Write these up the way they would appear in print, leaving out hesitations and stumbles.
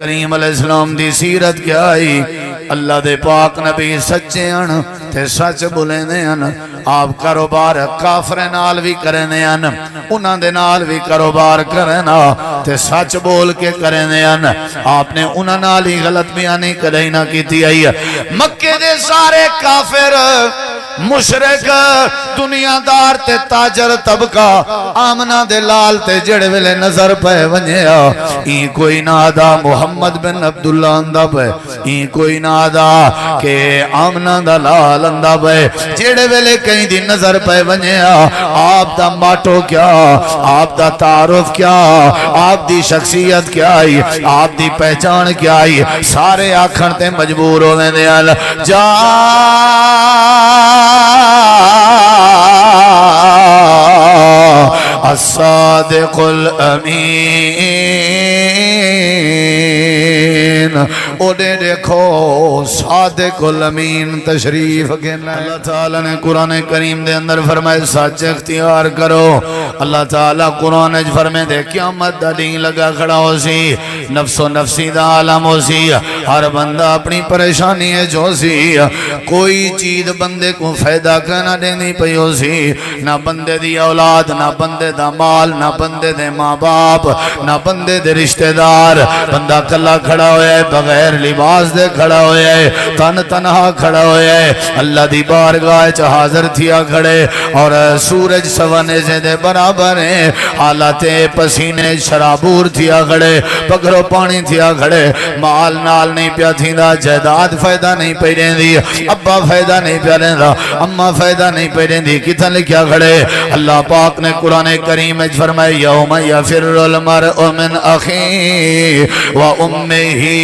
کریم علیہ السلام دی سیرت کیا آئی اللہ دے پاک نبی سچے ہیں تے سچ بولیں دے ہیں آپ کاروبار کافر نال بھی کریں دے ہیں انہاں دے نال بھی کاروبار کرنا تے سچ بول کے کریں دے ہیں آپ نے انہاں نال ہی غلط بیانی کریں نہ کیتی آئی مکے دے سارے کافر مشرک دنیا دار تے تاجر طبقہ آمنہ دے لال تے جڑے ویلے نظر پہ ونیا این کوئی نادا محمد بن عبداللہ اندہ پہ این کوئی نادا کہ آمنہ دا لال اندہ پہ جڑے ویلے کہیں دی نظر پہ ونیا آپ دا ماٹو کیا آپ دا تعارف کیا آپ دی شخصیت کیا آئی آپ دی پہچان کیا آئی سارے آکھن تے مجبور ہونے دے جا الصادق الامین اوڈے دیکھو صادق الامین تشریف گنا اللہ تعالیٰ نے قرآن کریم دے اندر فرمائے سچ اختیار کرو اللہ تعالیٰ قرآن فرمائے دے قیامت دا دین لگا کھڑا ہو سی نفس و نفسی دا عالم ہو سی ہر بندہ اپنی پریشانی ہے جو سی کوئی چیز بندے کو فائدہ کرنا دینی پئی ہو سی نہ بندے دی اولاد نہ بندے دا مال نہ بندے دے ماں باپ نہ بندے دے رشتہ دار بندہ کلا کھڑا ہویا ہے بغیر لباس دے کھڑا ہویا ہے تنہا کھڑا ہویا ہے اللہ دی بارگاہ چ حاضر تھیا کھڑے اور سورج سوانے سے دے برابر ہیں حالات پسینے شرابور تھیا کھڑے پگرو پانی تھیا کھڑے مال نال نہیں پیا تھیندا جائیداد فائدہ نہیں پئی رہندی ابا فائدہ نہیں پیا رہندا اما فائدہ نہیں پئی رہندی کتھا لکھیا کھڑے اللہ پاک نے قرآن کریم میں فرمائے یوم یفر المرء من اخیہ و امہ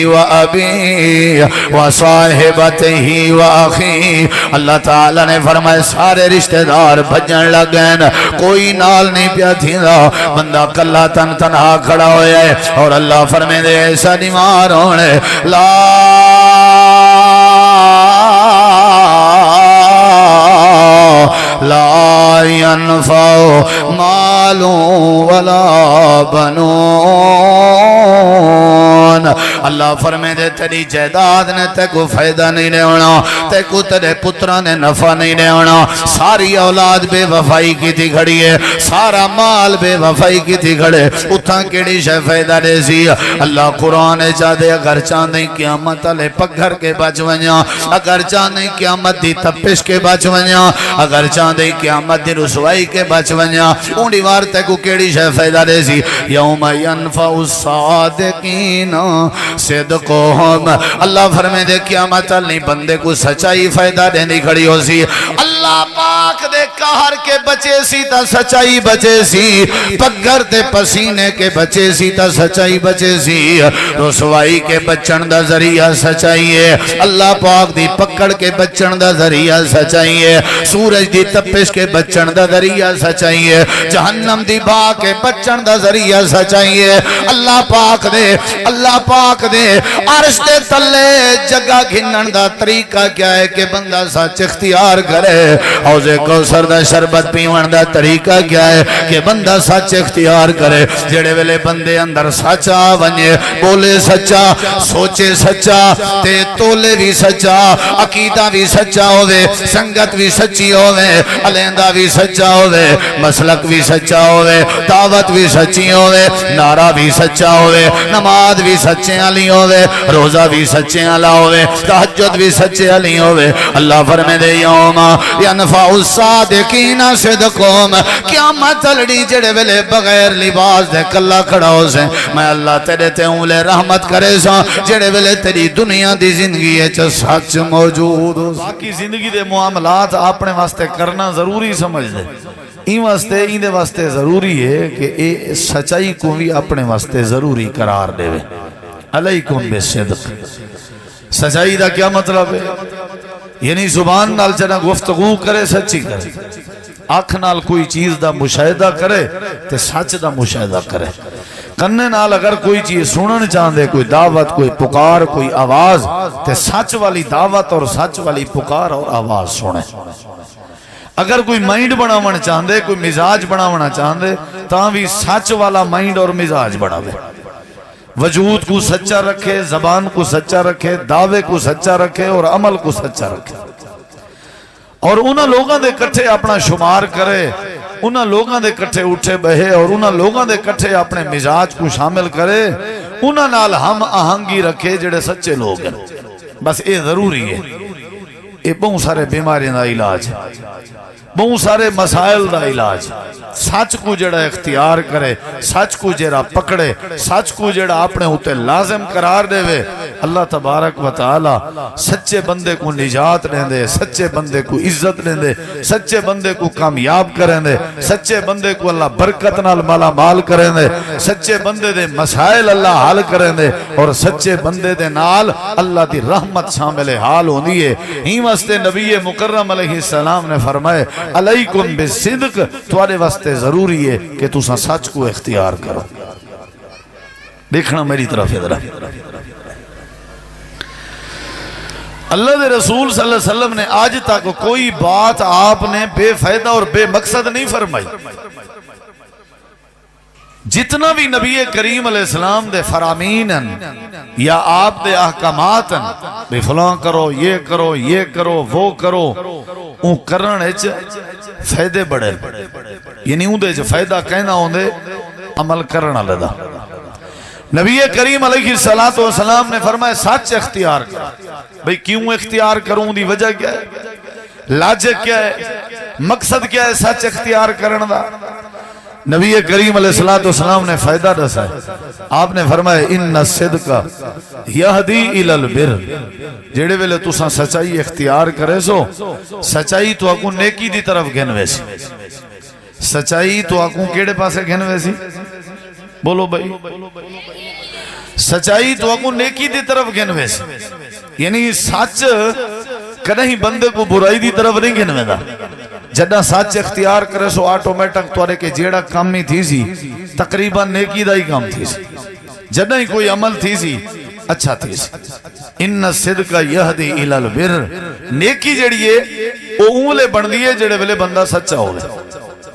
و ابیہ و صاحبتہ و اخیہ اللہ تعالیٰ نے فرمائے سارے رشتہ دار بھجن لگین کوئی نال نہیں پیا تھیندا بندہ کلا تنہا کھڑا ہویا ہے اور اللہ فرمائے دے ایسا نیمار ہونے لا ينفع مال ولا بنون اللہ فرمائے دے تیری جائیداد نے تے کو فائدہ نہیں رہنا تے کو تیرے پترہ نے نفع نہیں رہنا ساری اولاد بے وفائی کی تھی کھڑی ہے سارا مال بے وفائی کی تھی کھڑے اتھا کیڑی شے فائدہ دے سی اللہ قرآن چاہدے اگر چاہدیں قیامت علی پگھر کے بچ ونیا اگر چاہدیں قیامت دی تپش کے بچ ونیا اگر چاہدیں قیامت دی رسوائی کے بچ ونیا اونڈی وارتے کو کیڑی شے فائدہ دے سی یوم ینفع الصادقین صدقہم اللہ فرمائے دے قیامت علی بندے کو سچائی فائدہ دینے کھڑی ہو سی اللہ پاک دے قہر کے بچے سی تا سچائی بچے سی پگھر دے پسینے کے بچے سی تا سچائی بچے سی رسوائی کے بچن دا ذریعہ سچائی ہے اللہ پاک دی پکڑ کے بچن دا ذریعہ سچائی ہے سورج دی تپش کے بچن دا ذریعہ سچائی ہے جہنم دی با کے بچن دا ذریعہ سچائی ہے اللہ پاک دے عرش دے تلے جگہ گھنن دا طریقہ کیا ہے کہ بندہ سچ اختیار کرے حوض کوثر دا شربت پیون دا طریقہ کیا ہے کہ بندہ سچ اختیار کرے جڑے ویلے بندے اندر سچا ونجے بولے سچا سوچے سچا تے تولے بھی سچا عقیدہ بھی سچا ہوئے سنگت بھی سچی ہوئے علیندہ بھی سچا ہوئے مسلک بھی سچا ہوئے دعوت بھی سچی ہوئے نعرہ بھی سچا ہوئے نماز بھی سچے علی ہوئے روزہ بھی سچے علی ہوئے تہجد بھی سچے علی ہوئے اللہ فرمائے دے یوم ینفع الصادقین صدقہم قیامت لڑی جڑے ویلے بغیر لباس دے کلا کھڑا ہو سے میں اللہ تیرے تے اولے رحمت کرے سا جڑے ویلے تیری دنیا دی زندگی ہے چا سچ موجود ہو باقی زندگی دے معاملات اپنے واسطے کرنا ضروری سمجھ دے این دے واسطے ضروری ہے کہ اے سچائی کو بھی اپنے واسطے ضروری قرار دے علیکم بالصدق سچائی دا کیا مطلب ہے یعنی زبان نال جنا گفتگو کرے سچی کرے آنکھ نال کوئی چیز دا مشاہدہ کرے تے سچ دا مشاہدہ کرے کنے نال اگر کوئی چیز سنن چاہندے کوئی دعوت کوئی پکار کوئی آواز تے سچ والی دعوت اور سچ والی پکار اور آواز سنے اگر کوئی مائنڈ بناونا چاہندے کوئی مزاج بناونا چاہندے تاں بھی سچ والا مائنڈ اور مزاج بناوے وجود کو سچا رکھے، زبان کو سچا رکھے، دعوے کو سچا رکھے اور عمل کو سچا رکھے، اور انہاں لوگاں دے کٹھے اپنا شمار کرے، انہاں لوگاں دے کٹھے اٹھے بہے، اور انہاں لوگاں دے کٹھے اپنے مزاج کو شامل کرے، انہاں نال ہم آہنگی رکھے جڑے سچے لوگ ہیں۔ بس اے ضروری ہے، اے بہت سارے بیماریاں دا علاج، بہت سارے مسائل دا علاج۔ سچ کو جڑا اختیار کرے، سچ کو جڑا پکڑے، سچ کو جڑا اپنے ہوتے لازم قرار دے وے، اللہ تبارک و تعالی سچے بندے کو نجات دیں دے، سچے بندے کو عزت دیں دے، سچے بندے کو کامیاب کریں دے، سچے بندے کو اللہ برکت نال مالا مال کریں دے، سچے بندے دے مسائل اللہ حل کریں دے، اور سچے بندے دے نال اللہ دی رحمت شامل حال ہونی ہے۔ ہی واسطے نبی مکرم علیہ السلام نے فرمائے علیکم بالصدق، تمہارے واسطے ضروری ہے کہ تساں سچ کو اختیار کرو۔ دیکھنا میری طرف ادھر، اللہ دے رسول صلی اللہ علیہ وسلم نے آج تک کوئی بات آپ نے بے فائدہ اور بے مقصد نہیں فرمائی۔ جتنا بھی نبی کریم علیہ السلام دے فرامین یا آپ دے احکامات بے فلاں کرو، یہ کرو، یہ کرو، وہ کرو، اون کرن اچ فائدے بڑے، یعنی اون دے فائدہ کہنا ہوں دے عمل کرنا لدا۔ نبی کریم علیہ السلام نے فرمایا سچ اختیار کر۔ بھئی کیوں اختیار کروں دی وجہ کیا ہے، لاجک کیا ہے، مقصد کیا ہے سچ اختیار کرنا دا؟ نبی کریم علیہ السلام نے فائدہ دسا ہے، آپ نے فرمایا ان الصدق یہدی الی البر، جڑے ویلے تساں سچائی اختیار کرے سو، سچائی تو اکو نیکی دی طرف گھنوے سی، سچائی تو اکو کیڑے پاسے گھنوے سی؟ بولو بھائی، سچائی تو اکو نیکی دی طرف گھنوے سی، یعنی سچ کدہیں بندے کو برائی دی طرف نہیں گھنوے دا۔ جڑا سچ اختیار کرے سو آٹومیٹک توارے کے جیڑا کام ہی تھی سی تقریباً نیکی دا ہی کام تھی سی، جڑا ہی کوئی عمل تھی سی اچھا تھی سی۔ ان الصدق یہدی الی البر، نیکی جڑی ہے وہ اونلے بن دیئے جڑے ویلے بندہ سچا ہوئے،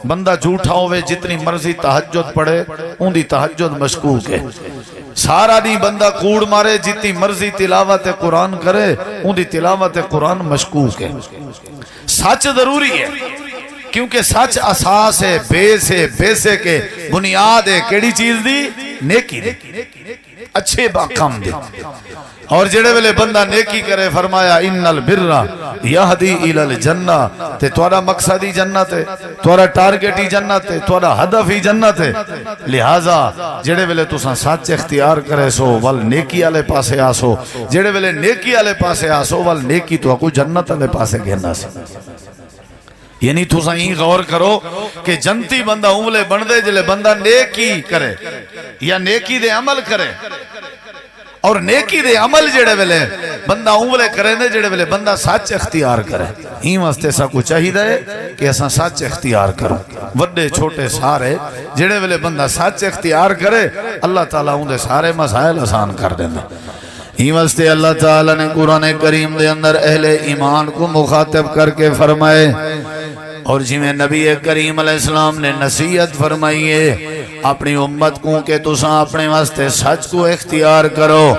بندہ جھوٹا ہوئے جتنی مرضی تہجد پڑھے ان دی تہجد مشکوک ہے، سارا نہیں بندہ کوڑ مارے جتنی مرضی تلاوت قرآن کرے ان دی تلاوت قرآن مشکوک ہے۔ سچ ضروری ہے کیونکہ سچ اساس ہے، بیس ہے، بیسے کے بنیاد ہے، کیڑی چیز دی؟ نیکی دی، اچھے باقام دی۔ اور جڑے ویلے بندہ نیکی کرے فرمایا ان البر یہدی الی الجنہ، تے توڑا مقصد ہی جنت ہے، توڑا ٹارگٹ ہی جنت ہے، توڑا ہدف ہی جنت ہے۔ لہٰذا جڑے ویلے تساں سچ اختیار کرے سو ول نیکی والے پاسے آسو، جڑے ویلے نیکی والے پاسے آسو ول نیکی تو اکو جنت والے پاسے گھننا سی۔ یعنی تساں ہی غور کرو کہ جنتی بندہ اونلے بن دے جلے بندہ نیکی کرے یا نیکی دے عمل کرے، اور نیکی دے عمل جڑے ویلے بندہ اونلے کریں دے جڑے ویلے بندہ سچ اختیار کرے۔ ہی واسطے سا کو چاہیے دے کہ اساں سچ اختیار کرو، وڈے چھوٹے سارے جڑے ویلے بندہ سچ اختیار کرے اللہ تعالیٰ ان دے سارے مسائل آسان کر دیں۔ ہی واسطے اللہ تعالیٰ نے قرآن کریم دے اندر اہل ایمان کو مخاطب کر کے فرمائے، اور جنہیں نبی کریم علیہ السلام نے نصیحت فرمائی ہے اپنی امت کو کہ تساں اپنے واسطے سچ کو اختیار کرو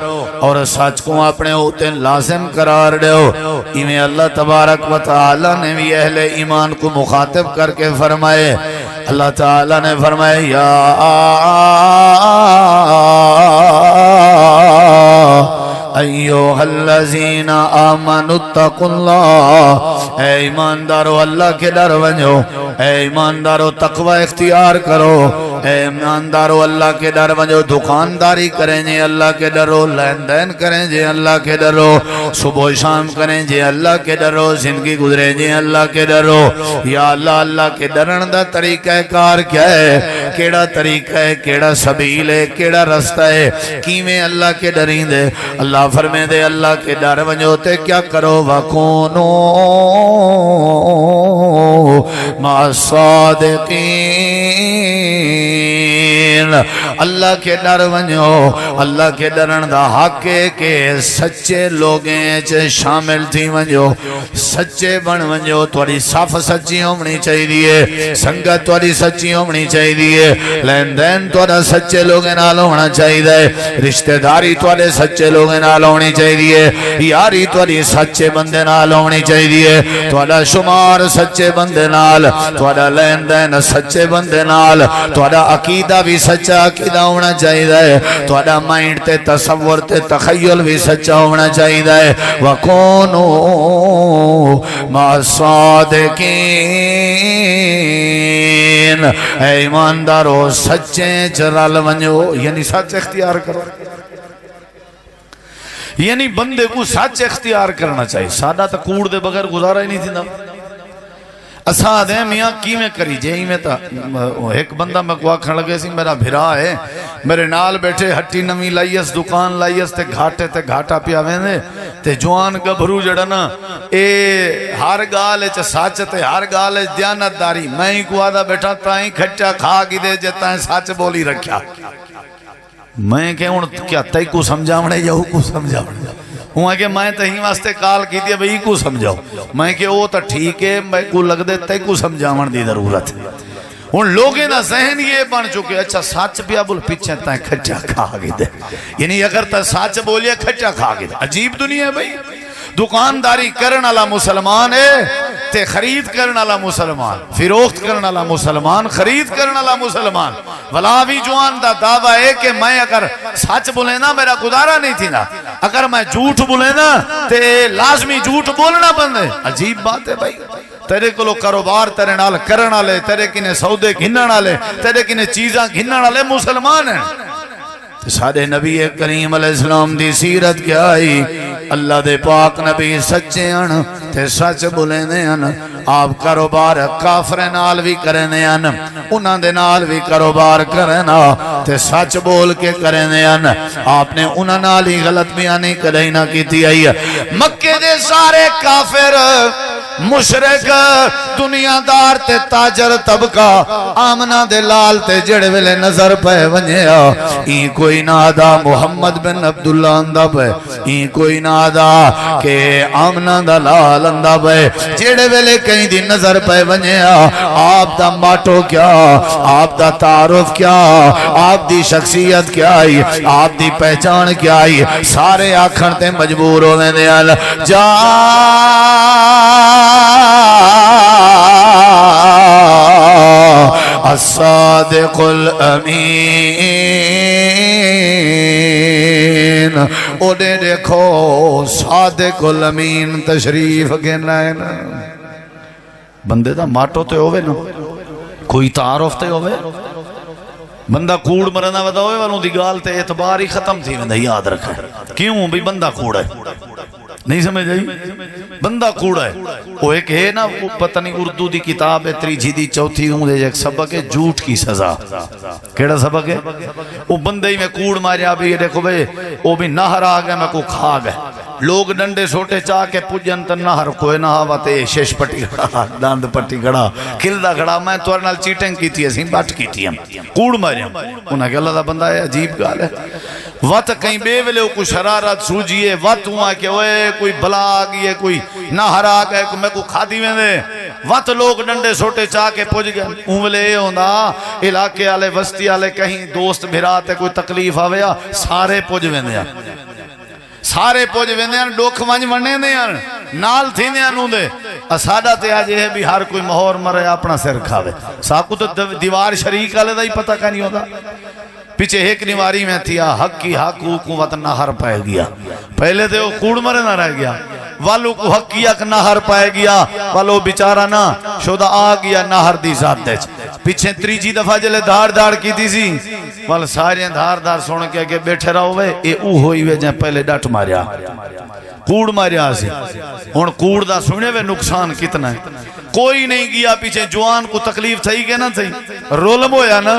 اور سچ کو اپنے ہوتے لازم قرار دیو۔ ایویں اللہ تبارک و تعالی نے بھی اہل ایمان کو مخاطب کر کے فرمائے، اللہ تعالی نے فرمائے یا ایوہ الذین آمنوا اتقوا اللہ، اے ایماندارو اللہ کے ڈر ونجو، اے ایماندارو تقوی اختیار کرو، اے ایماندارو اللہ کے ڈر ونجو، دکانداری کریں جے اللہ کے ڈرو، لین دین کریں جے اللہ کے ڈرو، صبح شام کریں جے اللہ کے ڈرو، زندگی گزرے جے اللہ کے ڈرو۔ یا اللہ، اللہ کے ڈرن دا طریقہ کار کیا ہے، کیڑا طریقہ ہے، کیڑا سبیل ہے، کیڑا رستہ ہے، کیویں اللہ کے ڈریں دے؟ اللہ اللہ فرمے دے اللہ کے ڈر ونجو تے کیا کرو وکونو مع الصادقین اللہ کے ڈر ونجو اللہ کے ڈرن دا حق ہے کہ سچے لوگیں چے شامل تھی ونجو سچے بن ونجو توڑی صاف سچی ہونی چاہیے سنگت توڑی سچی ہونی چاہیے لین دین توڑا سچے لوگیں نال ہونا چاہیے رشتہ داری توڑے سچے لوگیں نال ہونی چاہیے یاری توڑی سچے بندے نال ہونی چاہیے توڑا شمار سچے بندے نال توڑا لین دین سچے بندے نال توڑا عقیدہ بھی سچا عقیدہ ہونا چاہیے توڑا مائنڈ تے تصور تے تخیل بھی سچا ہونا چاہیے وَكُونُوا مَعَ الصَّادِقِينَ اے ایماندارو سچے چرال ونجو یعنی سچ اختیار کرو یعنی بندے کو سچ اختیار کرنا چاہیے سادہ تا کوڑ دے بغیر گزارا ہی نہیں تھی نا اساں دے میاں کی میں کری جے میں تا ایک بندہ میں کو آکھن لگے سی میرا بھرا ہے میرے نال بیٹھے ہٹی نمی لائیس دکان لائیس تے گھاٹا پیا ویندے تے جوان گبھرو جڑا نا اے ہر گالے چ سچ تے ہر گالے دیانت داری میں ہی کو آدھا بیٹھا تائیں کھٹا کھا کی دے جے تائیں سچ بولی رکھیا میں کہ ہن کیا تئی کو سمجھاونے یا کو سمجھاونے ہوں کہ میں تہی واسطے کال کی دیا بھئی کو سمجھاؤ میں کہ وہ تو ٹھیک ہے میں کو لگ دے تے کو سمجھاون دی ضرورت ہے ان لوگیں نا ذہن یہ بن چکے اچھا سچ پیا بول پیچھے تائیں کھچا کھا گی دے یعنی اگر تا سچ بولیا کھچا کھا گی دے عجیب دنیا ہے بھئی دکانداری کرن والا مسلمان ہے تے خرید کرن والا مسلمان فروخت کرن والا مسلمان خرید کرن والا مسلمان ولا بھی جوان دا دعویٰ ہے کہ میں اگر سچ بولے نا میرا گزارا نہیں تھی نا اگر میں جھوٹ بولے نا تے لازمی جھوٹ بولنا بند ہے عجیب بات ہے بھائی تیرے کو لو کاروبار تیرے نال کرن والے تیرے کنے سودے گھنن والے تیرے کنے چیزاں گھنن والے مسلمان ہیں سارے نبی کریم علیہ السلام دی سیرت کیا آئی اللہ دے پاک نبی سچے ہیں تے سچ بولے دے ہیں آپ کاروبار کافر نال بھی کریں دے ہیں انہاں دے نال بھی کاروبار کرنا تے سچ بول کے کریں دے ہیں آپ نے انہاں نال ہی غلط بیانی کریں نہ کیتی آئی مکے دے سارے کافر مشرک دنیا دار تے تاجر طبقہ آمنہ دے لال تے جڑ ویلے نظر پہ ونجیا این کوئی نادا محمد بن عبداللہ اندہ پہ این کوئی نادا کہ آمنہ دا لال اندہ پہ جڑ ویلے کہیں دی نظر پہ ونجیا آپ دا ماٹو کیا آپ دا تعارف کیا آپ دی شخصیت کیا آئی آپ دی پہچان کیا آئی سارے آکھن تے مجبور ہونے دے جا الصادق الامین اوڈے دیکھو صادق الامین تشریف گنا ہے نا بندے دا ماٹو تے ہوئے نا کوئی تعارف تے ہوئے بندہ کوڑ مرنا ودا ہوئے والوں دی گال تے اعتبار ہی ختم تھی بندہ یاد رکھا کیوں بھی بندہ کوڑ ہے نہیں سمجھ آئی بندہ کوڑا ہے وہ ایک ہے نا پتہ نہیں اردو دی کتاب ہے تریجی دی چوتھی ہوں دے ایک سبق ہے جھوٹ کی سزا کیڑا سبق ہے وہ بندے ہی میں کوڑ ماریا بھی دیکھو بھئی وہ بھی نہر آگئے میں کو کھا گئے لوگ ڈنڈے سوٹے چاہ کے پجن تن نہر کوئے نہ آواتے شش پٹی کھڑا داند پٹی کھڑا کھلدہ کھڑا میں تو ارنال چیٹنگ کی تھی اسیں بات کی تھی ہم کوڑ ماریا انہاں کہ اللہ دا بندہ ہے عجیب گال ہے وقت کہیں بے ویلے کو شرارت سوجیے وقت ہوا کہ وہ کوئی بلا آگئی کوئی نہر آگئے میں کو کھا دی میں دے وقت لوگ ڈنڈے سوٹے چاہ کے پوچھ گئے اونولے ہوندہ علاقے آلے وسطی آلے کہیں دوست بھراتے کوئی تکلیف آویا سارے پوچھ ویندے ہیں سارے پوچھ ویندے ہیں ڈوکھ ونج وننے دے ہیں نال تھی دے ہیں دے اسادہ تے آجے ہے بھی ہر کوئی مہور مرے اپنا سر کھاوے ساکو تو دیوار شریک آلے دا ہی پتہ کا نہیں ہوتا پیچھے ایک نیواری میں تھیا حق کی حق حکومت نہر پائے گیا پہلے تھے وہ کوڑ مرے نہ رہ گیا والو کو حق کی حق نہر پائے گیا والو بیچارہ نہ شدہ آ گیا نہر دی ذات دے پیچھے تریجی دفعہ جلے دھار دھار کی تھی سی والا سارے دھار دھار سونے کیا کہ بیٹھے رہو وے اے او ہوئی وے جائیں پہلے ڈٹ ماریا کوڑ ماریا سی ہون کوڑ دا سنے وے نقصان کتنا ہے کوئی نہیں گیا پیچھے جوان کو تکلیف تھی کہ نہ تھی رولم ہویا نا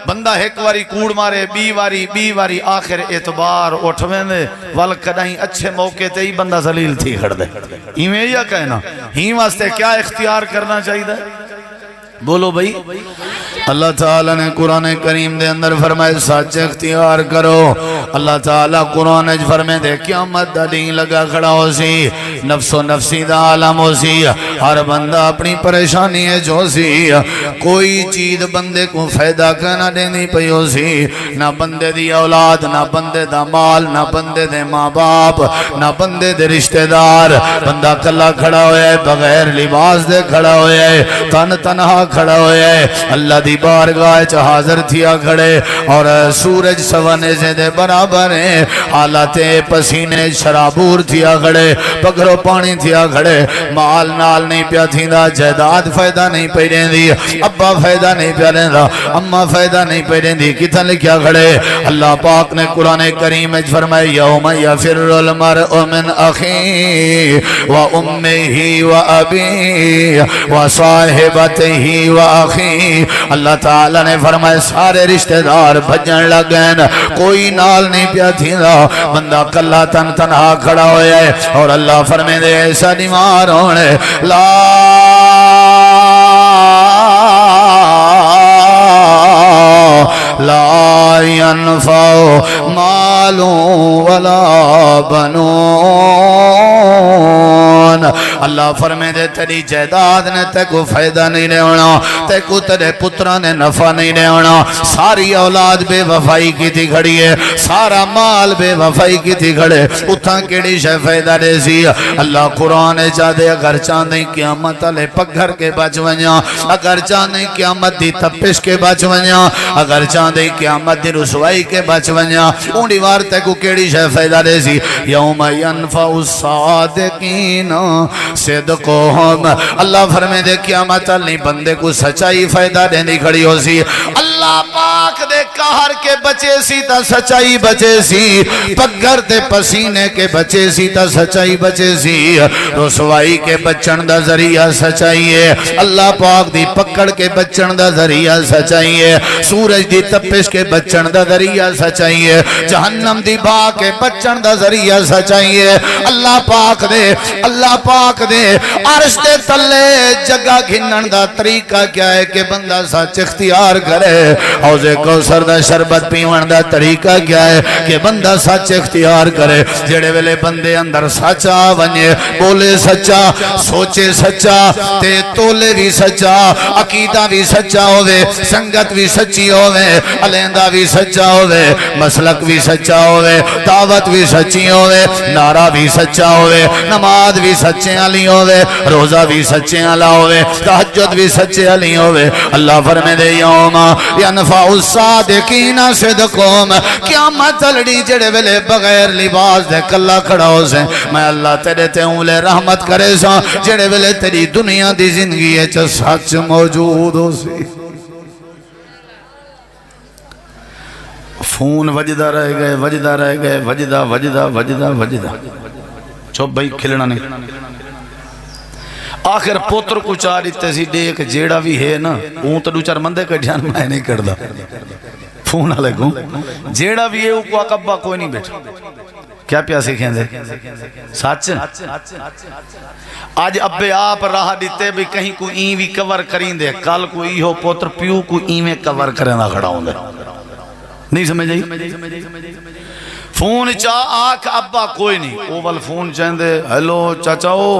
بندہ ایک واری کوڑ مارے بی واری آخر اعتبار اٹھویں دے وال کدائیں اچھے موقع تے ہی بندہ ذلیل تھی کھڑ دے ہی یا کہنا ہی واسطے کیا اختیار کرنا چاہیے دے بولو بھئی اللہ تعالیٰ نے قرآن کریم دے اندر فرمائے سچ اختیار کرو اللہ تعالیٰ قرآن فرمائے دے قیامت دا دین لگا کھڑا ہو سی نفس و نفسی دا عالم ہو سی ہر بندہ اپنی پریشانی ہے جو سی کوئی چیز بندے کو فائدہ کرنا دینی پئی ہو سی نہ بندے دی اولاد نہ بندے دا مال نہ بندے دے ماں باپ نہ بندے دے رشتہ دار بندہ کلا کھڑا ہویا ہے بغیر لباس دے کھڑا ہویا ہے تنہا کھڑا ہویا ہے اللہ دی بارگاہ چ حاضر تھیا کھڑے اور سورج سوانے سے دے برابر ہیں حالات پسینے شرابور تھیا کھڑے پگرو پانی تھیا کھڑے مال نال نہیں پیا تھیندا جائیداد فائدہ نہیں پئی دیندی ابا فائدہ نہیں پیا دیندا اما فائدہ نہیں پئی دیندی کتھا لکھیا کھڑے اللہ پاک نے قرآن کریم وچ فرمایا یوم یفر المرء من اخیہ و امہ و ابیہ و صاحبتہ و اخیہ اللہ تعالیٰ نے فرمائے سارے رشتہ دار بھجن لگین کوئی نال نہیں پیا تھیندا بندہ کلا تنہا کھڑا ہویا ہے اور اللہ فرمائے دے ایسا نیمار ہونے لا ينفع مال ولا بنون اللہ فرمائے دے تیری جائیداد نے تے کو فائدہ نہیں دیونا تے کو تیرے پترہ نے نفع نہیں دیونا ساری اولاد بے وفائی کی تھی کھڑی ہے سارا مال بے وفائی کی تھی کھڑے اتھا کیڑی شے فائدہ دے سی اللہ قرآن چاہدے اگر چاندیں قیامت علی پگھر کے بچ ونیا اگر چاندیں قیامت دی تپش کے بچ ونیا اگر چاندیں قیامت دی رسوائی کے بچ ونیا اونڈی وارتے کو کیڑی شے فائدہ دے سی یوم ینفع الصادقین صدقہم اللہ فرمائے دے قیامت علی بندے کو سچائی فائدہ دینے کھڑی ہو سی اللہ پاک دے کہر کے بچے سی تا سچائی بچے سی پگھر دے پسینے کے بچے سی تا سچائی بچے سی رسوائی کے بچن دا ذریعہ سچائی ہے اللہ پاک دی پکڑ کے بچن دا ذریعہ سچائی ہے سورج دی تپش کے بچن دا ذریعہ سچائی ہے جہنم دی با کے بچن دا ذریعہ سچائی ہے اللہ پاک دے عرش دے تلے جگہ گھنن دا طریقہ کیا ہے کہ بندہ سچ اختیار کرے حوض کوثر دا شربت پیون دا طریقہ کیا ہے کہ بندہ سچ اختیار کرے جڑے ویلے بندے اندر سچا ونجے بولے سچا سوچے سچا تے تولے بھی سچا عقیدہ بھی سچا ہوئے سنگت بھی سچی ہوئے علیندہ بھی سچا ہوئے مسلک بھی سچا ہوئے دعوت بھی سچی ہوئے نعرہ بھی سچا ہوئے نماز بھی سچے علی ہوئے روزہ بھی سچے علی ہوئے تہجد بھی سچے علی ہوئے اللہ فرمائے دے یوم ینفع الصادقین صدقہم قیامت لڑی جڑے ویلے بغیر لباس دے کلا کھڑا ہو سے میں اللہ تیرے تے اولے رحمت کرے سا جڑے ویلے تیری دنیا دی زندگی ہے چا سچ موجود ہو سی فون وجدہ رہ گئے وجدہ چوب بھائی کھلنا نہیں آخر پوتر کو چار اتے سی دیکھ جیڑا بھی ہے نا اون تو دو چار مندے کا دھیان میں نہیں کردہ فون علیکم جیڑا بھی ہے وہ کو اکبہ کوئی نہیں بیٹھا کیا پیا سیکھیں دے سچ آج ابے آپ راہ دیتے بھی کہیں کو این بھی کور کریں دے کل کو ای ہو پوتر پیو کو این میں کور کرنا کھڑا ہوں دے نہیں سمجھ جائی فون چاہ آکھ ابا کوئی نہیں اوول فون چاہیں دے ہیلو چاچاؤ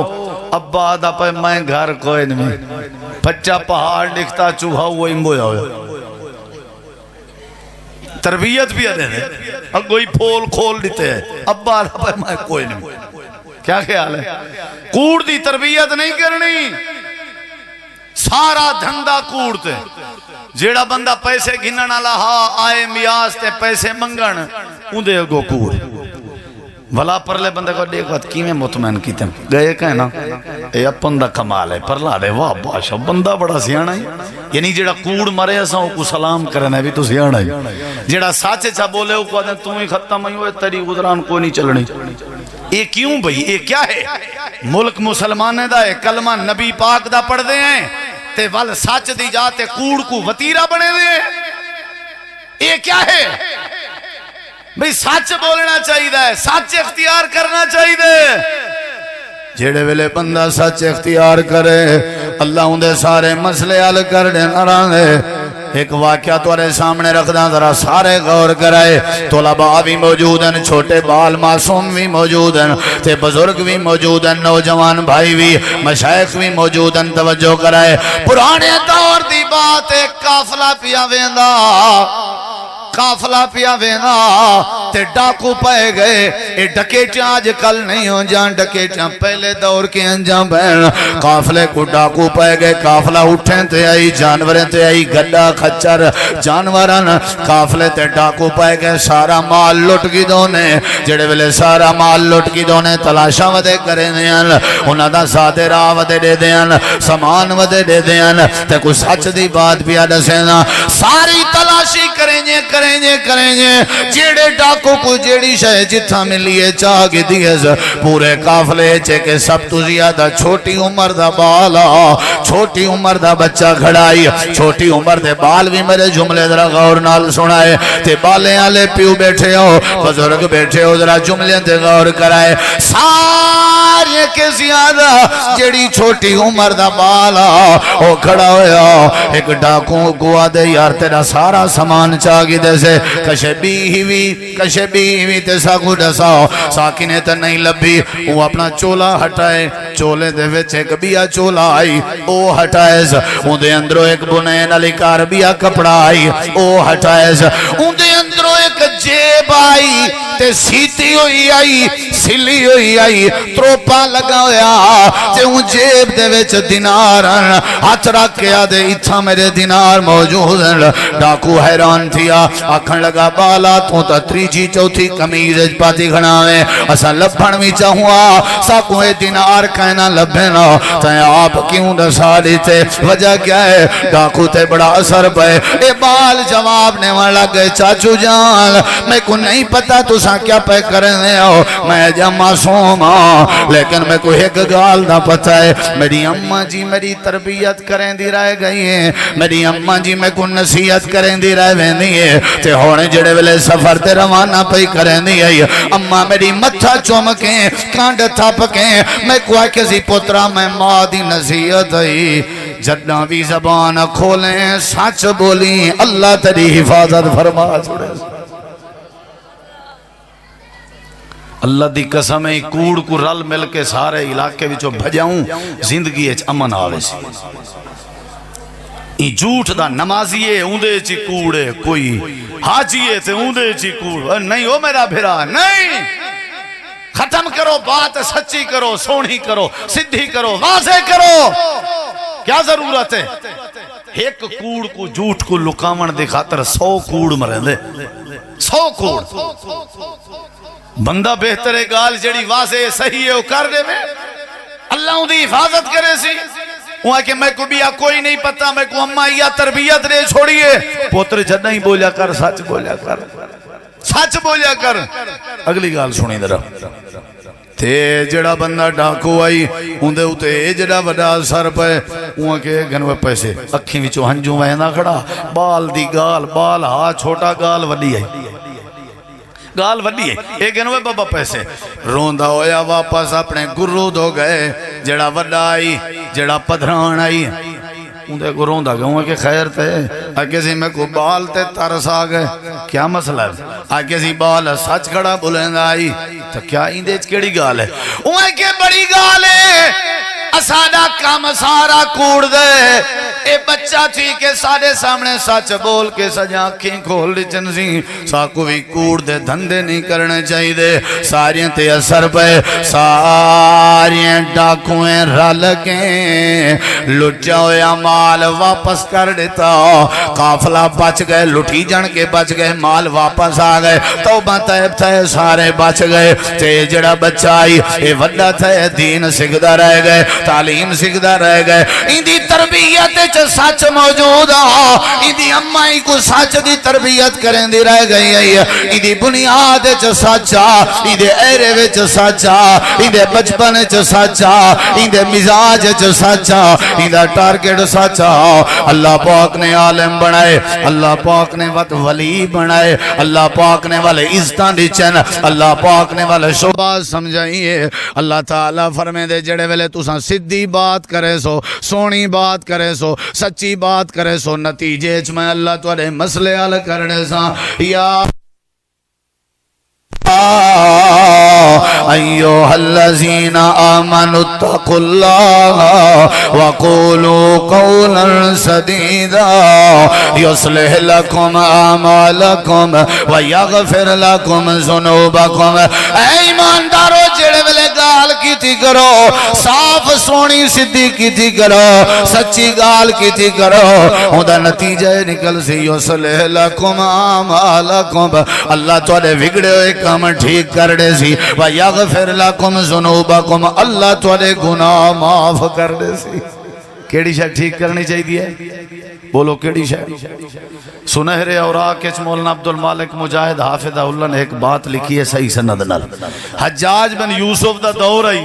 ابا آدھا پہ میں گھر کوئی نہیں پچا پہاڑ لکھتا چوہا وہ امبویا ہویا تربیت بھی آدھے دے کوئی پھول کھول دیتے ہیں ابا آدھا پہ میں کوئی نہیں کیا خیال ہے کوڑ دی تربیت نہیں کرنی سارا دھندہ کوڑتے جیڑا بندہ پیسے گھنن والا ہا آئے میاس تے پیسے منگن اندے گو کوڑ بھلا پرلے بندے کو دیکھ بات کی میں مطمئن کی تم گئے کہنا اے اپن دا کمال ہے پرلا دے واہ باشا بندہ بڑا سیانا ہے یعنی جیڑا کوڑ مرے ایسا کو سلام کرنے بھی تو سیانا ہے جیڑا ساچے چا بولے وہ کو آدھیں تمہیں ختم ہوئے تری گزران کو نہیں چلنی یہ کیوں بھئی یہ کیا ہے ملک مسلمان دا ہے کلمہ نبی پاک دا پڑھ دے ہیں تے وال ساچ دی جاتے کوڑ کو وطیرہ بنے دے یہ کیا ہے بھئی سچ بولنا چاہیے سچ اختیار کرنا چاہیے جیڑے ویلے بندہ سچ اختیار کرے اللہ اندے سارے مسئلے حل کر دے نرانے ایک واقعہ تمہارے سامنے رکھ داں ذرا سارے غور کرائے طلباء بھی موجود ہیں چھوٹے بال معصوم بھی موجود ہیں تے بزرگ بھی موجود ہیں نوجوان بھائی بھی مشائخ بھی موجود ہیں توجہ کرائے پرانے دور دی بات ایک قافلہ پیا ویندا قافلہ پیا وینا تے ڈاکو پائے گئے اے ڈکیٹیاں آج کل نہیں ہو جان ڈکیٹیاں پہلے دور کے انجام بہن قافلے کو ڈاکو پائے گئے قافلہ اٹھیں تے آئی جانوریں تے آئی گڈا کھچر جانوران قافلے تے ڈاکو پائے گئے سارا مال لٹ کی دونے جڑے ویلے سارا مال لٹ کی دونے تلاشا ودے کریں دیان انہاں دا سادے راہ ودے دے دیان سامان ودے دے دیان تے کوئی سچ دی بات بھی آدھا سینا ساری تلاشی کریں گے جیڑے ڈاکو کو جیڑی شہ جتھا ملیے چاہ گی دیز پورے قافلے چے کہ سب تو زیادہ چھوٹی عمر دا بالا چھوٹی عمر دا بچہ کھڑائی چھوٹی عمر دے بال بھی میرے جملے ذرا غور نال سنائے تے بالیں آلے پیو بیٹھے ہو بزرگ بیٹھے ہو ذرا جملے تے غور کرائے سارے کے زیادہ جیڑی چھوٹی عمر دا بالا او کھڑا ہویا ایک ڈاکو گوا دے یار تیرا سارا سامان چاگی دے سے کشے بھی تے ساکو ڈساؤ ساکینے تے نہیں لبی وہ اپنا چولا ہٹائے چولے دے وچ ایک بیا چولا آئی او ہٹائے سے ان دے اندروں ایک بنین علی کار بیا کپڑا آئی او ہٹائے سے ان دے اندروں ایک جیب آئی تے سیتی ہوئی آئی سلی ہوئی آئی تروپا لگا ہویا تے ان جیب دے وچ دینارن ہاتھ رکھ کے آدھے اتھا میرے دینار موجود ہیں ڈاکو حیران تھیا آکھن لگا بالا تو تا تریجی چوتھی کمیز پاتی گھناویں اسا لبھن بھی چاہوا ساکو اے دینار کہنا لبھنا تے آپ کیوں دسا دیتے وجہ کیا ہے ڈاکو تے بڑا اثر پہ اے بال جواب نے وہاں لگ گئے چاچو جان میں کو نہیں پتا تو سا کیا پہ کرنے ہو میں جمع سوما لیکن میں کو ایک گال نہ پتا ہے میری اممہ جی میری تربیت کریں دی رہ گئی ہیں میری اممہ جی میں کو نصیحت کریں دی رہ ویندی ہے تے ہونے جڑے ویلے سفر تے روانہ پہ کریں دی ہے اممہ میری متھا چومکیں کانڈ تھاپکیں میں کو آئے کسی پترہ میں ماں دی نصیحت ہے جدنا بھی زبان کھولیں سچ بولیں اللہ تیری حفاظت فرما چھوڑے اللہ دی قسم ہے کوڑ کو رل مل کے سارے علاقے وچوں بھجاؤں زندگی اچ امن آوے سی ای جھوٹ دا نمازیے اوندے چی کوڑے کوئی حاجیے تے اوندے چی کوڑ نہیں او میرا بھرا نہیں ختم کرو بات سچی کرو سونی کرو سدھی کرو واضح کرو کیا ضرورت ہے ایک کوڑ کو جھوٹ کو لکامن دے خاطر 100 کوڑ مرن دے 100 کوڑ بندہ بہتر گال جڑی واضح صحیح ہے وہ کر دے میں اللہ ان دی حفاظت کرے سی وہاں کہ میں کو بھی کوئی نہیں پتا میں کو اممہ یا تربیت دے چھوڑیے پوتر جد نہیں بولیا کر سچ بولیا کر سچ بولیا کر اگلی گال سنی درہ تے جڑا بندہ ڈاکو آئی اندے ہوتے جڑا بڑا سر پہ وہاں کے گنوے پیسے اکھیں وچو ہنجوں وہنہ کھڑا بال دی گال بال ہاں چھوٹا گال وڈی آئی گال وڈی ہے ایک گنوے بابا پیسے روندہ ہویا واپس اپنے گرو دو گئے جڑا وڈا آئی جڑا پدھران آئی اندھے کو روندہ گئے ہوں کہ خیر تے آگے سی میں کو بال تے ترس آگئے کیا مسئلہ ہے آگے سی بال سچ کھڑا بلند آئی تو کیا اندھے کیڑی گال ہے ہوں کہ بڑی گال ہے اسادہ کام سارا کوڑ دے اے بچہ تھی کہ سارے سامنے سچ بول کے سجا آنکھیں کھول دیچن سی ساکو بھی کوڑ دے دھندے نہیں کرنے چاہی دے ساریاں تے اثر پہ ساریاں ڈاکویں رل کے لٹیا ہویا مال واپس کر دیتا قافلہ بچ گئے لٹھی جن کے بچ گئے مال واپس آ گئے توبہ طیب تھے سارے بچ گئے تے جڑا بچہ آئی اے وڈا تھے دین سکھدا رہ گئے تعلیم سکھدا رہ گئے اندی تربیت چ سچ موجود اندی امائی کو سچ دی تربیت کریں دی رہ گئی ہے اندی بنیاد چ سچا اندے ایرے وچ سچا اندے بچپن چ سچا اندے مزاج چ سچا اندہ ٹارگٹ سچا اللہ پاک نے عالم بنائے اللہ پاک نے ولی بنائے اللہ پاک نے والے عزتان دی چین اللہ پاک نے والے شعبات سمجھائیے اللہ تعالیٰ فرمے دے جڑے ویلے تُساں صدی بات کرے سو سونی بات کرے سو سچی بات کرے سو نتیجے چ میں اللہ توڑے مسئلے حل کرنے سا یا ایوہ الذین آمنوا اتقوا اللہ وقولوا قولا سدیدا یصلح لکم اعمالکم ویغفر لکم ذنوبکم اے ایماندارو جڑے ویلے گال کی تھی کرو صاف سونی صدی کی تھی کرو سچی گال کی تھی کرو ہوندہ نتیجہ نکل سی یصلح لکم اعمالکم اللہ توڑے وگڑے ہوئے کام ٹھیک کر دے سی وَيَغْفِرْ لَكُمْ ذُنُوبَكُمْ اللہ توڑے گناہ معاف کر دے سی کیڑی شاہ ٹھیک کرنی چاہی دیئے بولو کیڑی شاہ سنہرے اوراق اچ مولانا عبدالمالک مجاہد حافظہ اللہ نے ایک بات لکھی ہے صحیح سند نال حجاج بن یوسف دا دور آئی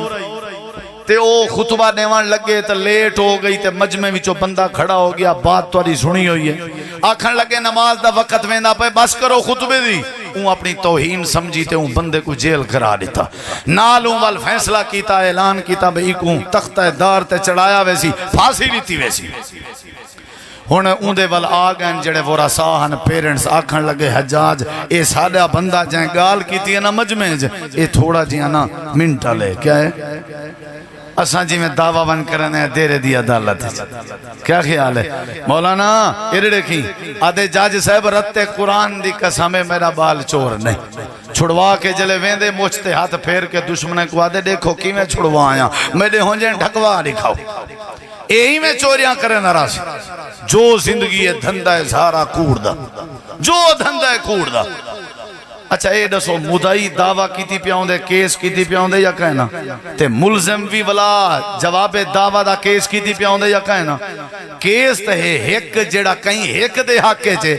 تے او خطبہ دیوان لگے تے لیٹ ہو گئی تے مجمع وچوں بندہ کھڑا ہو گیا بات تواری سنی ہوئی ہے آکھن لگے نماز دا وقت ویندہ پہ بس کرو خطبے دی اون اپنی توہین سمجھی تے اون بندے کو جیل کرا دیتا نالوں وال فیصلہ کیتا اعلان کیتا بھئی کو تختہ دار تے چڑھایا ویسی پھانسی لیتی ویسی ہن اوندے وال آگئن جڑے ورثاء پیرنٹس آکھن لگے حجاج اے سادہ بندہ جائیں گال کیتی ہے نا مجمع اے تھوڑا جی نا منٹا لے کیا ہے اساں جی میں دعویٰ بن کرنے دیرے دی عدالت کیا خیال ہے مولانا ارڑے کی آدھے جاج صاحب رتے قرآن دی قسم میرا بال چور نہیں چھڑوا کے جلے ویندے موچتے ہاتھ پھیر کے دشمنے کو آدھے دیکھو کی میں چھڑوا آیا میرے ہونجیں ڈھکوا دکھاؤ یہی میں چوریاں کرے نراس جو زندگی ہے دھندہ ہے سارا کوڑ دا جو دھندہ ہے کوڑ دا اچھا اے دسو مدعی دعویٰ کیتی پیاؤں دے کیس کیتی پیاؤں دے یا کہنا تے ملزم بھی ولا جواب دعویٰ دا کیس کیتی پیاؤں دے یا کہنا کیس تے ایک جڑا کہیں ایک دے حقے چے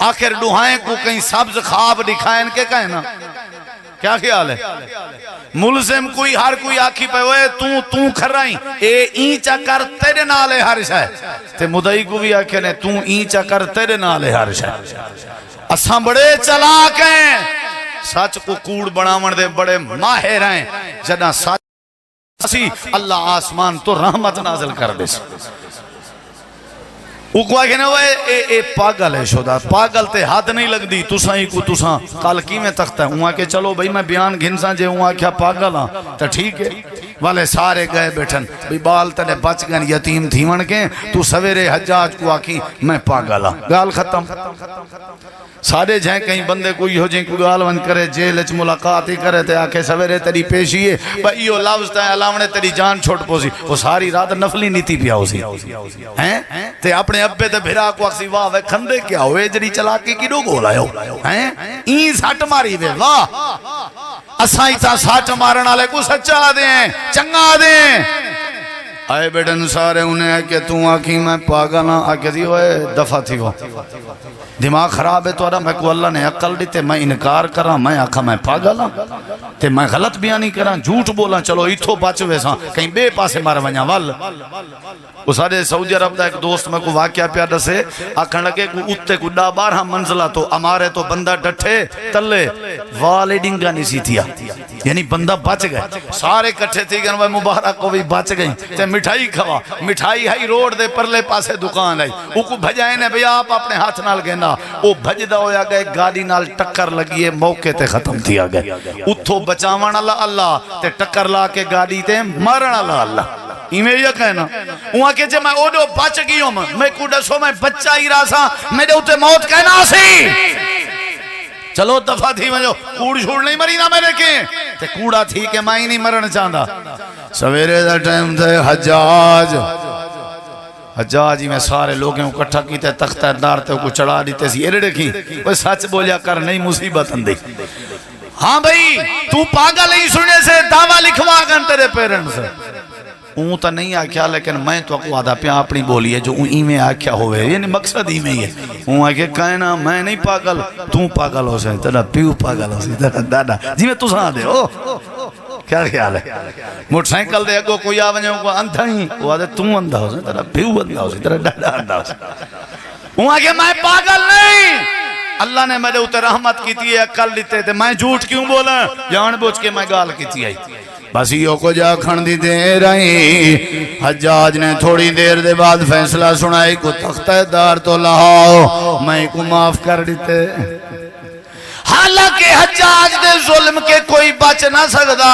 آخر ڈوہائیں کو کہیں سبز خواب دکھائیں کے کہنا کیا خیال ہے ملزم کوئی ہر کوئی آکھی پہ ہوئے تو کھرائیں اے اینچا کر تیرے نالے ہر شاہ تے مدعی کو بھی آکھے نے تو اینچا کر تیرے نالے ہر شاہ اساں بڑے چلاک ہیں سچ کو کوڑ بناون دے بڑے ماہر ہیں جدہ سچ سی اللہ آسمان تو رحمت نازل کر دے سی اکوا کہنے ہوئے اے پاگل ہے شدہ پاگل تے حد نہیں لگ دی تساں ہی کو تساں کال کی میں تختہ ہے ہوا کہ چلو بھئی میں بیان گھنساں جے ہوا کیا پاگل ہاں تا ٹھیک ہے والے سارے گئے بیٹھن بھئی بال تنے بچ گئن یتیم تھیون کے تو سویرے حجاج کو آکی میں پاگل ہاں گال ختم سارے جائیں کہیں بندے کوئی ہو جائیں کوئی گال ون کرے جیل اچ ملاقات ہی کرے تے آکے سویرے تیری پیشی ہے بھئی یہ لفظ تے علاونے تیری جان چھوٹ پوسی وہ ساری رات نفلی نیتی پیا ہو سی ہیں تے اپنے ابے تے بھرا کو اکسی واہ وے کھندے کیا ہوئے جڑی چلاکی کی دو گولا ہو ہیں این ساٹھ ماری بے واہ اساں ایتا ساٹھ مارن آلے کو سچا دیں چنگا دیں آئے بیٹن سارے انہیں ہے کہ تو آنکھی میں پاگانا آکے دی ہوئے دفع تھی وہ دماغ خراب ہے تو ارہ میں کو اللہ نے عقل دی تے میں انکار کرا میں آکھا میں پاگلا تے میں غلط بیانی کرا جھوٹ بولا چلو ایتھو بچ ویسا کہیں بے پاسے مار ونیا وال وہ سارے سعودی عرب دا ایک دوست میں کو واقعہ پیادہ سے آکھن لگے کو اتے کو 12 منزلہ تو ہمارے تو بندہ ڈٹھے تلے والڈنگا نہیں سی تھیا یعنی بندہ بچ گئے سارے کٹھے تھی گئے وہ مبارک کو بھی بچ گئیں تے مٹھائی کھوا مٹھائی ہائی روڈ دے پرلے پاسے دکان آئی وہ کو بھجائے نے بھئی آپ اپنے ہاتھ نال گینا وہ بھجدہ ہویا گئے گاڑی نال ٹکر لگیے موقع تے ختم تھیا گئے اتھو بچاوان اللہ اللہ تے ٹکر لا کے گاڑی تے مارن اللہ اللہ ایویں یہ کہنا وہاں کہ جے میں اوڈو بچ گئی ہوں میں کو دسو میں بچہ ہی رہا سا میرے ہوتے موت کہنا سی چلو دفعہ تھی میں جو کوڑ چھوڑ نہیں مری نہ میرے کے تے کوڑا تھی کہ میں ہی نہیں مرن چاہتا سویرے دا ٹائم تھے حجاج ہی میں سارے لوگوں کو کٹھا کیتے تختہ دار تے کو چڑھا دیتے سی ایرے دیکھیں وہ سچ بولیا کر نہیں مصیبت اندھی ہاں بھئی تو پاگل نہیں سنے سے دعویٰ لکھوا گن تیرے پیرنٹ سے اون تا نہیں آکھیا لیکن میں تو اکو آدھا پیا اپنی بولی ہے جو اون میں آکھیا ہوئے یعنی مقصد ہی میں ہی ہے اون آکھے کہنا میں نہیں پاگل تو پاگل ہو سے تیرا پیو پاگل ہو سے تیرا دادا جی میں تو سنا دے کیا خیال ہے موٹر سائیکل دے اگو کوئی آوانجے کو اندھا ہی وہ آدھے تو اندھا ہو سے تیرا پیو اندھا ہو سے تیرا دادا اندھا ہو سے اون آکھے میں پاگل نہیں اللہ نے میرے اوتے رحمت کی تھی عقل دیتے تھے میں جھوٹ کیوں بولا جان بوجھ کے میں گال کی تھی آئی بس یہ کو جا کھڑ دی دے رہی حجاج نے تھوڑی دیر دے بعد فیصلہ سنائی کو تختہ دار تو لہاؤ میں کو معاف کر دیتے حالانکہ حجاج دے ظلم کے کوئی بچ نہ سکتا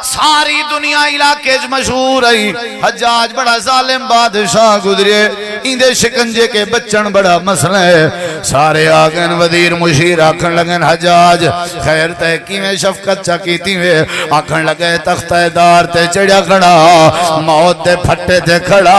ساری دنیا علاقے مشہور ہے حجاج بڑا ظالم بادشاہ گزرے اندے شکنجے کے بچن بڑا مسئلہ ہے سارے آگن وزیر مشیر آکھن لگن حجاج خیر تحقی میں شفقت چاکیتی ہوئے آکھن لگے تختہ دار تے چڑیا کھڑا موت تے پھٹے تے کھڑا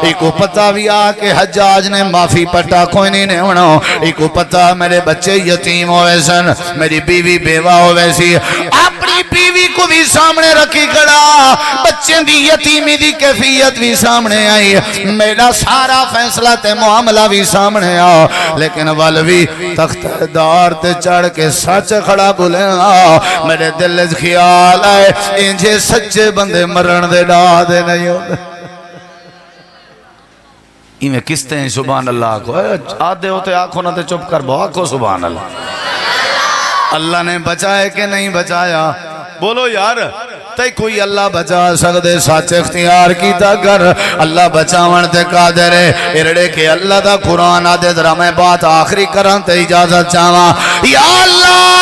ایکو پتہ بھی آکے حجاج نے معافی پٹا کوئی نہیں ہونا ایکو پتہ میرے بچے یتیم ہوئے سن میری بیوی بیوہ ہوئے سی اپنی بیوی کو بھی سامنے رکھی کھڑا بچے دی یتیمی دی کیفیت بھی سامنے آئی میرا سارا فیصلہ تے معاملہ بھی سامنے آ لیکن والوی تخت دار تے چڑھ کے سچ کھڑا بولے میرے دل خیال آئے انجھے سچے بندے مرن دے ڈا دے نہیں ہوتے میں کستے ہیں سبحان اللہ کو آدھے ہوتے آنکھوں نہ تے چپ کر بہت کو سبحان اللہ اللہ نے بچائے کہ نہیں بچایا بولو یار تے کوئی اللہ بچا سکتے سچ اختیار کیتا کر اللہ بچاون تے قادر ہے ارڑے کہ اللہ دا قرآن آدھے ذرا میں بات آخری کرن تے اجازت چاہواں یا اللہ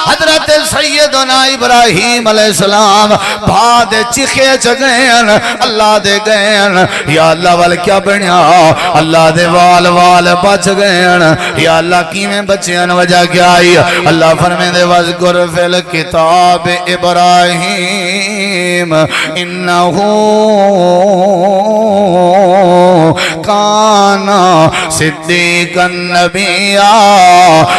حضرت سیدنا ابراہیم علیہ السلام بعد چکھے چگین اللہ دے گین یا اللہ وال کیا بنیا اللہ دے وال وال بچ گین یا اللہ کیویں بچیاں وجہ کیا آئی اللہ فرمے دے وذکر فی الکتاب ابراہیم انہو کانا صدیق النبیہ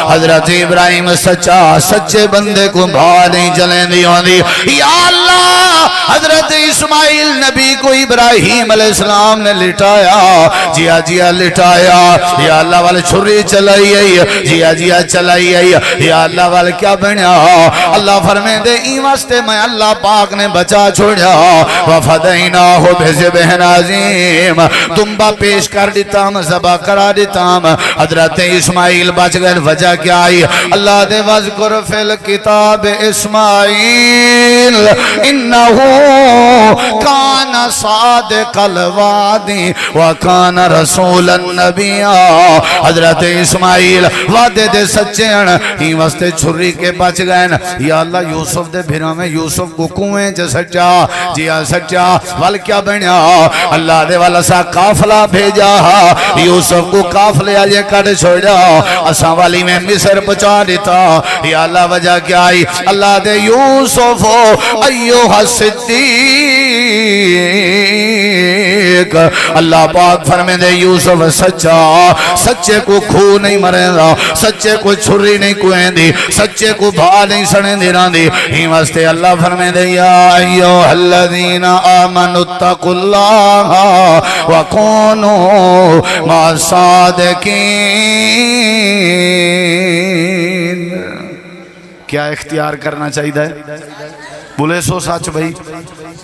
حضرت ابراہیم سچے بندے کو بھا نہیں چلیں دی ہوندی یا اللہ حضرت اسماعیل نبی کو ابراہیم علیہ السلام نے لٹایا جیا لٹایا یا اللہ والے چھری چلائی ہے جیا چلائی ہے یا اللہ والے کیا بنیا اللہ فرمے دے این واسطے میں اللہ پاک نے بچا چھوڑیا وفدیناہ بذبح عظیم دمبا پیش کر دیتا ہم ذبح کرا دیتا ہم حضرت اسماعیل بچ گئے وجہ کیا آئی اللہ دے وذکر فی الکتاب اسماعیل انہو کان صادق الوعدی وکان رسول النبی حضرت اسماعیل وعدے دے سچے ہیں ہی واسطے چھری کے بچ گئے یا اللہ یوسف دے بھیروں میں یوسف کو کنویں جو سچا جیا سچا وال کیا بنیا اللہ دے والا سا قافلہ بھیجا یوسف کو قافلے آجے کٹ چھوڑا اساں والی میں مصر پچا دیتا یا اللہ وجہ کیا آئی اللہ دے یوسف ایوہ صدیق اللہ پاک فرمے دے یوسف سچا سچے کو کھو نہیں مرے دا سچے کو چھری نہیں کوئیں دی سچے کو بھا نہیں سنے دی ران دی ہی واسطے اللہ فرمے دے یا ایوہ الذین آمنوا اتقوا اللہ وکونوا مع الصادقین کیا اختیار کرنا چاہیے بولے سو سچ بھئی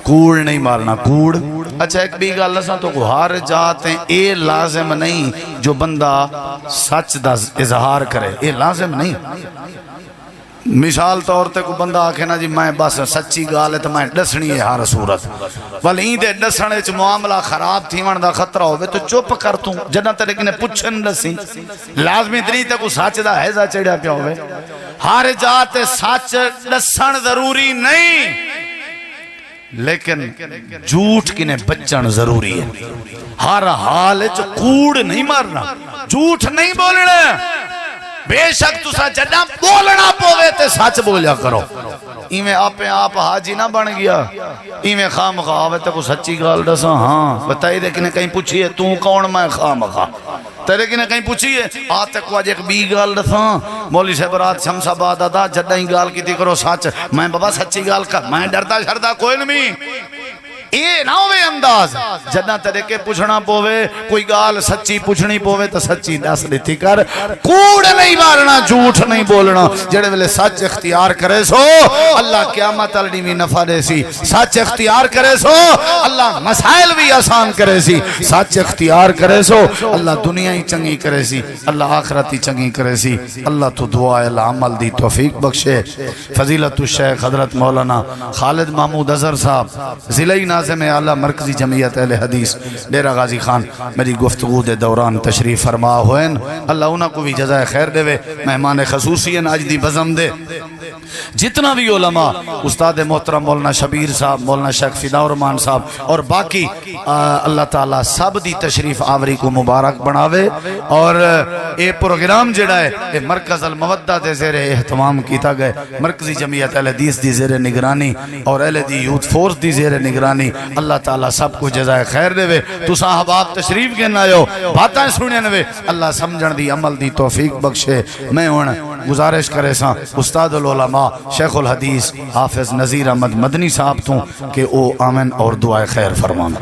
کوڑ نہیں مارنا کوڑ اچھا ایک بھی گل اساں تو کو ہر جاتے ہیں اے لازم نہیں جو بندہ سچ دا اظہار کرے اے لازم نہیں مثال طور تے کو بندہ آکھے نا جی میں بس سچی گال ہے تو میں ڈسنی ہے ہر صورت ولی دے ڈسنے چ معاملہ خراب تھی ون دا خطرہ ہوئے تو چپ کر توں جنہ تے کنے پوچھن ڈسی لازمی تے نہیں تے کو سچ دا ہیزا چڑھیا پیا ہوئے ہر جاتے سچ ڈسن ضروری نہیں لیکن جھوٹ کنے بچن ضروری ہے. ہر حال جو کوڑ نہیں مارنا، جھوٹ نہیں بولنا. بے شک تسا جدہ بولنا پوے تے سچ بولیا کرو. ایویں آپ حاجی نہ بن گیا، ایویں خام خواہ آوے تے کو سچی گال دسا. ہاں بتائی دے کنے کہیں پوچھئے تو کون میں خام خواہ تیرے کنے کہیں پوچھئے آتے کو آج ایک بی گال دسا. مولی صاحب رات شمس آباد آدھا جدہ ہی گال کی تھی کرو سچ. میں بابا سچی گال کا میں ڈرتا شردہ کوئی نہیں. اے نہ ہوئے انداز جدہ تیرے کے پوچھنا پوے کوئی گال سچی پوچھنی پوے تو سچی دس دیتی کر. کوڑ نہیں مارنا، جھوٹ نہیں بولنا. جڑے ویلے سچ اختیار کرے سو اللہ قیامت الڈی بھی نفع دے سی. سچ اختیار کرے سو اللہ مسائل بھی آسان کرے سی. سچ اختیار کرے سو اللہ دنیا ہی چنگی کرے سی، اللہ آخرت ہی چنگی کرے سی. اللہ تو دعا العمل دی توفیق بخشے. فضیلت الشیخ حضرت مولانا خالد محمود اظہر صاحب ضلعی ناظم اعلیٰ مرکزی جمعیت اہل حدیث ڈیرہ غازی خان میری گفتگو دے دوران تشریف فرما ہوئے. اللہ انہوں کو بھی جزائے خیر دے وے. مہمان خصوصی آج دی بزم دے جتنا بھی علماء استاد محترم مولانا شبیر صاحب، مولانا شیخ فدا الرحمان صاحب اور باقی اللہ تعالیٰ سب دی تشریف آوری کو مبارک بناوے. اور اے پروگرام جڑا ہے اے مرکز المودہ دے زیر اہتمام کیتا گئے. مرکزی جمعیت اہل حدیث دی زیر نگرانی اور اہل دی یوتھ فورس دی زیر نگرانی. اللہ تعالیٰ سب کو جزائے خیر دے وے. تساں احباب تشریف کے نایو باتیں سنین وے. اللہ سمجھن دی عمل دی توفیق بخشے. میں ہوں گزارش کرے ساں استاد العلماء شیخ الحدیث حافظ نذیر احمد مدنی صاحب تو کہ او آمن اور دعائے خیر فرمان.